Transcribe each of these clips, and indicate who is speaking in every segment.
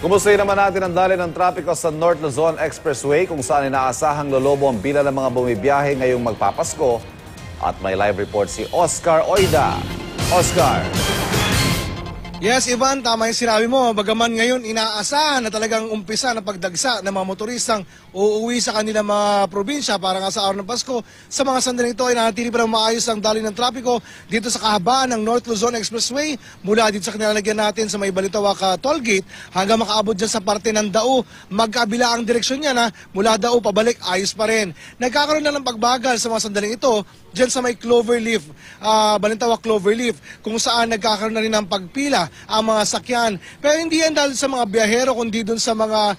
Speaker 1: Kumustahin naman natin ang dali ng trapiko sa North Luzon Expressway kung saan inaasahang lolobo ang bila ng mga bumibiyahe ngayong magpapasko. At may live report si Oscar Oida. Oscar.
Speaker 2: Yes, Ivan, tama yung sinabi mo. Bagaman ngayon inaasahan na talagang umpisa na pagdagsa ng mga motoristang uuwi sa kanilang mga probinsya para nga sa araw ng Pasko. Sa mga sandaling ito ay nanatili pa ng maayos ang daloy ng trapiko dito sa kahabaan ng North Luzon Expressway mula dito sa kanilalagyan natin sa may Balintawak Toll Gate hanggang makaabot dyan sa parte ng Dao. Magkabila ang direksyon niya na mula Dao pabalik ayos pa rin. Nagkakaroon na ng pagbagal sa mga sandaling ito dyan sa may Cloverleaf, Balintawak Cloverleaf, kung saan nagkakaroon na rin ng pagpila ang mga sakyan. Pero hindi yan dahil sa mga biyahero, kundi dun sa mga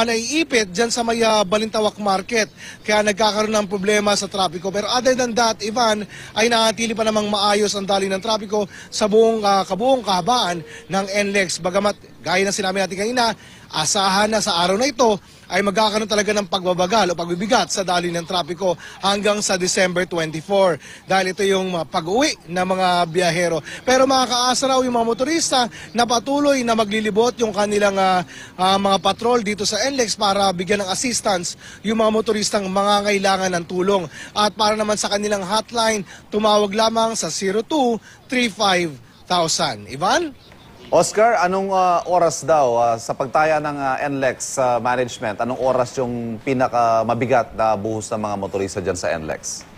Speaker 2: naiipit dyan sa may Balintawak Market. Kaya nagkakaroon ng problema sa trapiko. Pero other than that, Ivan, ay nanatili pa namang maayos ang daloy ng trapiko sa kabuong kahabaan ng NLEX. Bagamat, gaya ng sinabi natin kanina, asahan na sa araw na ito ay magkakaroon talaga ng pagbabagal o pagbibigat sa daloy ng trapiko hanggang sa December 24 dahil ito yung pag-uwi ng mga biyahero. Pero makakaasa raw yung mga motorista na patuloy na maglilibot yung kanilang mga patrol dito sa NLEX para bigyan ng assistance yung mga motoristang mangangailangan ng tulong. At para naman sa kanilang hotline, tumawag lamang sa 02-35,000. Ivan?
Speaker 1: Oscar, anong oras daw sa pagtaya ng NLEX management? Anong oras yung pinakamabigat na buhos ng mga motorista dyan sa NLEX?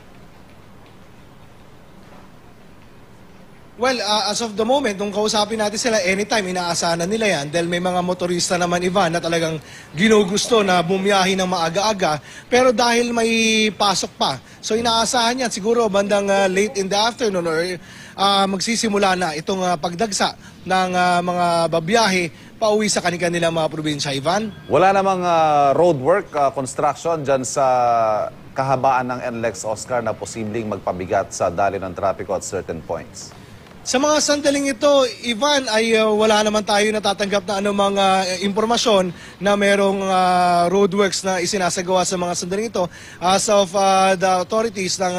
Speaker 2: Well, as of the moment, nung kausapin natin sila, anytime inaasahan na nila yan dahil may mga motorista naman, Ivan, na talagang ginugusto na bumiyahi ng maaga-aga. Pero dahil may pasok pa, so inaasahan yan siguro bandang late in the afternoon or magsisimula na itong pagdagsa ng mga babiyahe pauwi sa kanilang mga probinsya, Ivan.
Speaker 1: Wala namang roadwork, construction dyan sa kahabaan ng NLEX, Oscar, na posibleng magpabigat sa daloy ng trapiko at certain points.
Speaker 2: Sa mga sandaling ito, Ivan, ay wala naman tayo natatanggap na anumang impormasyon na merong roadworks na isinasagawa sa mga sandaling ito. As of the authorities ng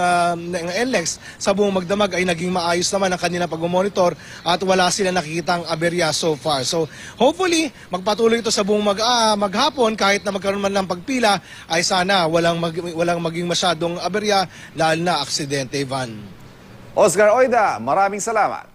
Speaker 2: NLEX sa buong magdamag ay naging maayos naman ang kanilang pag-monitor at wala sila nakikitang aberya so far. So hopefully, magpatuloy ito sa buong maghapon kahit na magkaroon man ng pagpila ay sana walang maging masyadong aberya lalo na aksidente, Ivan.
Speaker 1: Oscar Oida, maraming salamat.